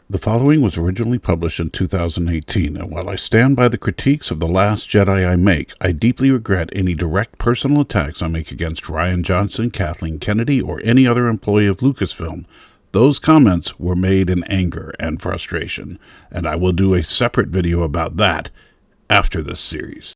The following was originally published in 2018, and while I stand by the critiques of The Last Jedi I make, I deeply regret any direct personal attacks I make against Rian Johnson, Kathleen Kennedy, or any other employee of Lucasfilm. Those comments were made in anger and frustration, and I will do a separate video about that after this series.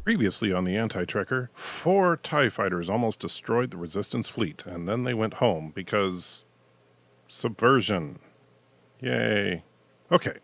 Previously on the Anti-Trekker, 4 TIE fighters almost destroyed the Resistance fleet, and then they went home because... subversion. Yay. Okay.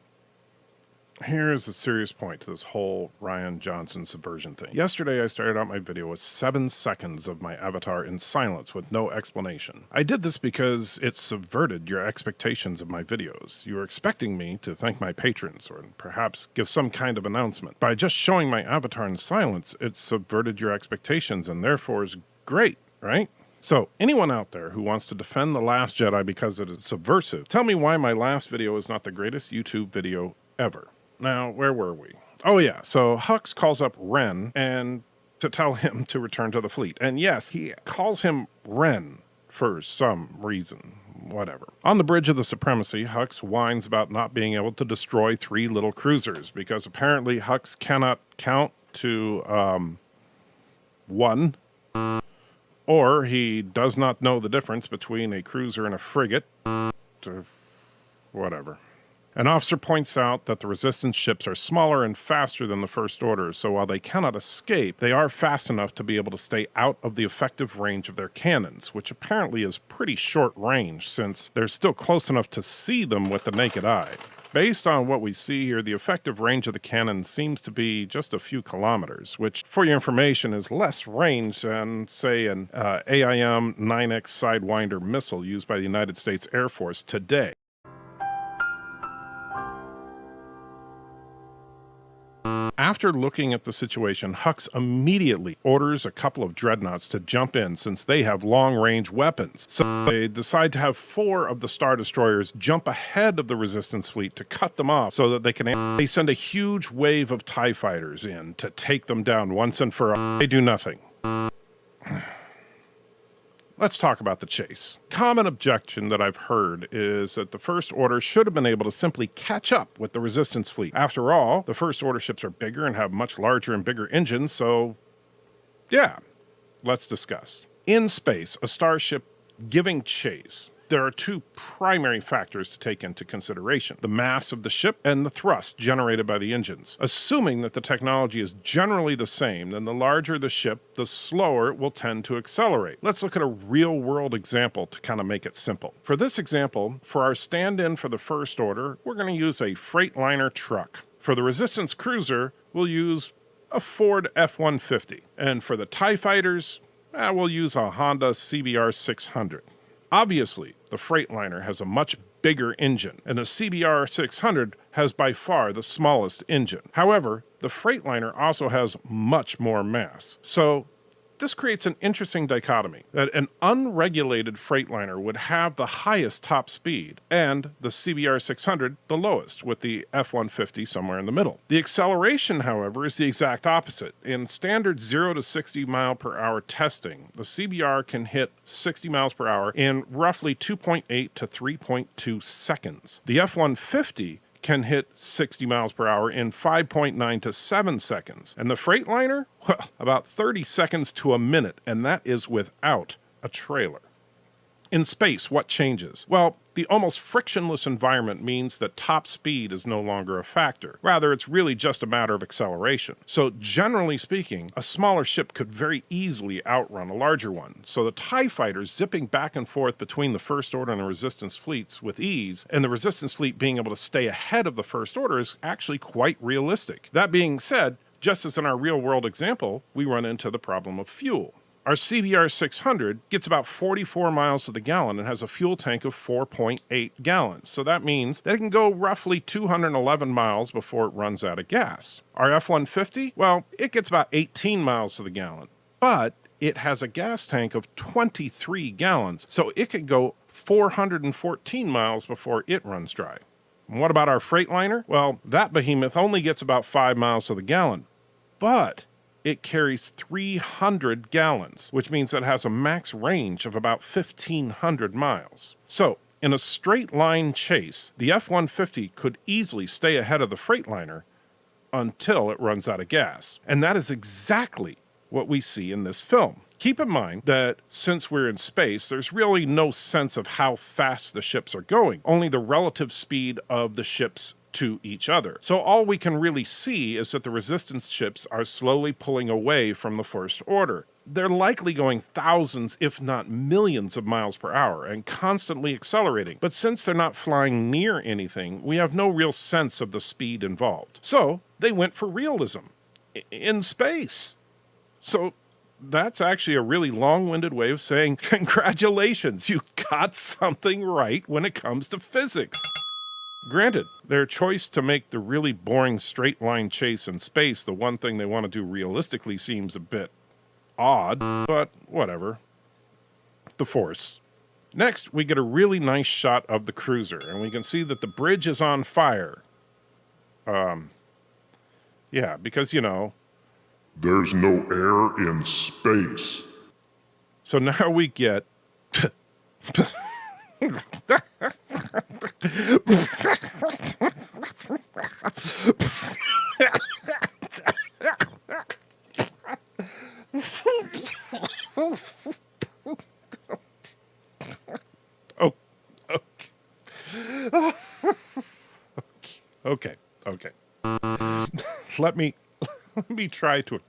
Here's a serious point to this whole Rian Johnson subversion thing. Yesterday I started out my video with 7 seconds of my avatar in silence with no explanation. I did this because it subverted your expectations of my videos. You were expecting me to thank my patrons or perhaps give some kind of announcement. By just showing my avatar in silence, it subverted your expectations and therefore is great, right? So, anyone out there who wants to defend The Last Jedi because it is subversive, tell me why my last video is not the greatest YouTube video ever. Now, where were we? Oh yeah, so Hux calls up Ren and to tell him to return to the fleet. And yes, he calls him Ren for some reason. Whatever. On the bridge of the Supremacy, Hux whines about not being able to destroy 3 little cruisers because apparently Hux cannot count to 1. Or he does not know the difference between a cruiser and a frigate. Whatever. An officer points out that the Resistance ships are smaller and faster than the First Order, so while they cannot escape, they are fast enough to be able to stay out of the effective range of their cannons, which apparently is pretty short range since they're still close enough to see them with the naked eye. Based on what we see here, the effective range of the cannon seems to be just a few kilometers, which, for your information, is less range than, say, an AIM-9X Sidewinder missile used by the United States Air Force today. After looking at the situation, Hux immediately orders a couple of dreadnoughts to jump in since they have long-range weapons. So they decide to have 4 of the Star Destroyers jump ahead of the Resistance fleet to cut them off so that they send a huge wave of TIE fighters in to take them down once and for all. They do nothing. Let's talk about the chase. Common objection that I've heard is that the First Order should have been able to simply catch up with the Resistance fleet. After all, the First Order ships are bigger and have much larger and bigger engines, so yeah, let's discuss. In space, a starship giving chase, there are 2 primary factors to take into consideration: the mass of the ship and the thrust generated by the engines. Assuming that the technology is generally the same, then the larger the ship, the slower it will tend to accelerate. Let's look at a real-world example to kind of make it simple. For this example, for our stand-in for the First Order, we're going to use a Freightliner truck. For the Resistance cruiser, we'll use a Ford F-150. And for the TIE fighters, we'll use a Honda CBR 600. Obviously, the Freightliner has a much bigger engine, and the CBR 600 has by far the smallest engine. However, the Freightliner also has much more mass. So this creates an interesting dichotomy, that an unregulated Freightliner would have the highest top speed, and the CBR 600 the lowest, with the F-150 somewhere in the middle. The acceleration, however, is the exact opposite. In standard 0 to 60 mile per hour testing, the CBR can hit 60 miles per hour in roughly 2.8 to 3.2 seconds. The F-150 can hit 60 miles per hour in 5.9 to 7 seconds. And the Freightliner? Well, about 30 seconds to a minute, and that is without a trailer. In space, what changes? Well, the almost frictionless environment means that top speed is no longer a factor. Rather, it's really just a matter of acceleration. So generally speaking, a smaller ship could very easily outrun a larger one. So the TIE fighters zipping back and forth between the First Order and the Resistance fleets with ease, and the Resistance fleet being able to stay ahead of the First Order is actually quite realistic. That being said, just as in our real-world example, we run into the problem of fuel. Our CBR 600 gets about 44 miles to the gallon and has a fuel tank of 4.8 gallons. So that means that it can go roughly 211 miles before it runs out of gas. Our F-150, well, it gets about 18 miles to the gallon, but it has a gas tank of 23 gallons, so it can go 414 miles before it runs dry. And what about our Freightliner? Well, that behemoth only gets about 5 miles to the gallon, but it carries 300 gallons, which means it has a max range of about 1,500 miles. So, in a straight line chase, the F-150 could easily stay ahead of the Freightliner until it runs out of gas. And that is exactly what we see in this film. Keep in mind that since we're in space, there's really no sense of how fast the ships are going, only the relative speed of the ships to each other. So all we can really see is that the Resistance ships are slowly pulling away from the First Order. They're likely going thousands, if not millions of miles per hour and constantly accelerating. But since they're not flying near anything, we have no real sense of the speed involved. So they went for realism in space. So that's actually a really long-winded way of saying, congratulations, you got something right when it comes to physics. Granted, their choice to make the really boring straight-line chase in space the one thing they want to do realistically seems a bit odd, but whatever. The Force. Next, we get a really nice shot of the cruiser, and we can see that the bridge is on fire. Yeah, because, you know, there's no air in space. So now we get... Okay. Let me try to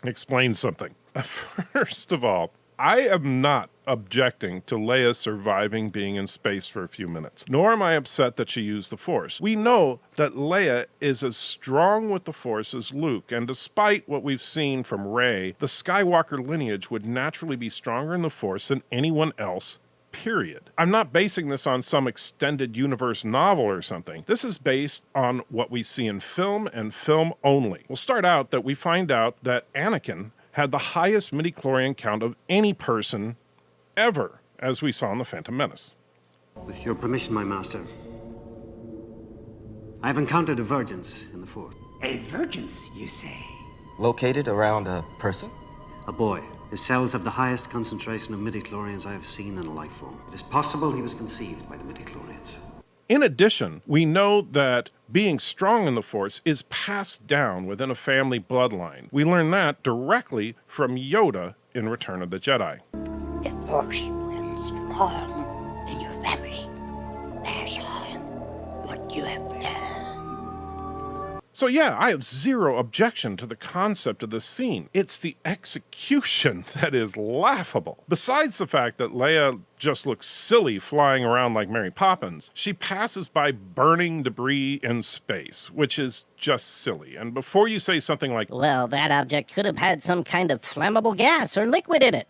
explain something. First of all, I am not objecting to Leia surviving being in space for a few minutes, nor am I upset that she used the Force. We know that Leia is as strong with the Force as Luke, and despite what we've seen from Rey, the Skywalker lineage would naturally be stronger in the Force than anyone else, period. I'm not basing this on some extended universe novel or something. This is based on what we see in film and film only. We'll start out that we find out that Anakin had the highest midichlorian count of any person ever, as we saw in The Phantom Menace. With your permission, my master, I have encountered a vergence in the Force. A vergence, you say? Located around a person? A boy. His cells have the highest concentration of midichlorians I have seen in a life form. It is possible he was conceived by the midichlorians. In addition, we know that being strong in the Force is passed down within a family bloodline. We learn that directly from Yoda in Return of the Jedi. The Force, when strong in your family, pass on what you have learned. So yeah, I have zero objection to the concept of this scene. It's the execution that is laughable. Besides the fact that Leia just looks silly flying around like Mary Poppins, she passes by burning debris in space, which is just silly. And before you say something like, well, that object could have had some kind of flammable gas or liquid in it.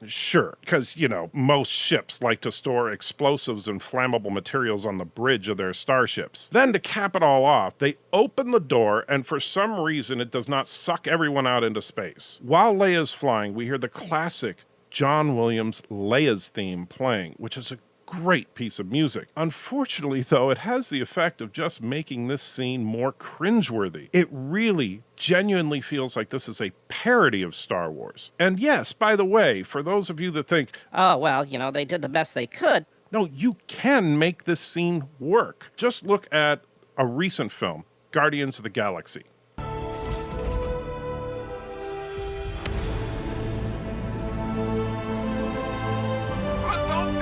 sure, because, you know, most ships like to store explosives and flammable materials on the bridge of their starships. Then to cap it all off, they open the door and for some reason it does not suck everyone out into space. While Leia's flying, we hear the classic John Williams' Leia's theme playing, which is a great piece of music. Unfortunately, though, it has the effect of just making this scene more cringeworthy. It really genuinely feels like this is a parody of Star Wars. And yes, by the way, for those of you that think, oh, well, you know, they did the best they could. no, you can make this scene work. Just look at a recent film, Guardians of the Galaxy. Put the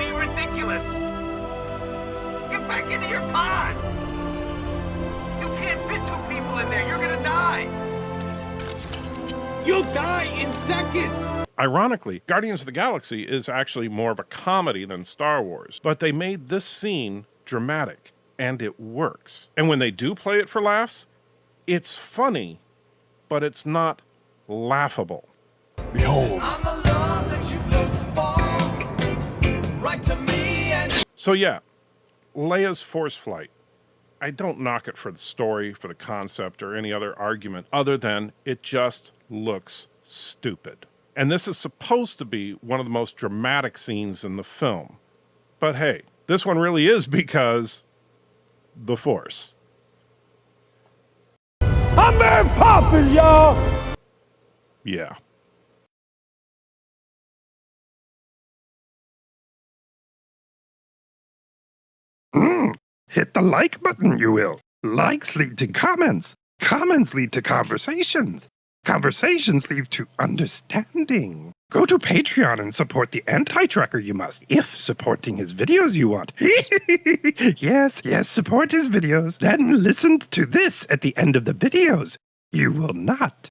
into your pod! You can't fit 2 people in there. You're gonna die. You'll die in seconds. Ironically, Guardians of the Galaxy is actually more of a comedy than Star Wars, but they made this scene dramatic, and it works. And when they do play it for laughs, it's funny, but it's not laughable. Behold. I'm the love that you've looked for. Right to me and... So yeah, Leia's Force Flight. I don't knock it for the story, for the concept, or any other argument other than it just looks stupid. And this is supposed to be one of the most dramatic scenes in the film. But hey, this one really is because the Force. I'm Mary Poppins, y'all! Yeah. Hit the like button, you will. Likes lead to comments. Comments lead to conversations. Conversations lead to understanding. Go to Patreon and support the anti-trucker you must, if supporting his videos you want. Yes, support his videos. Then listen to this at the end of the videos. You will not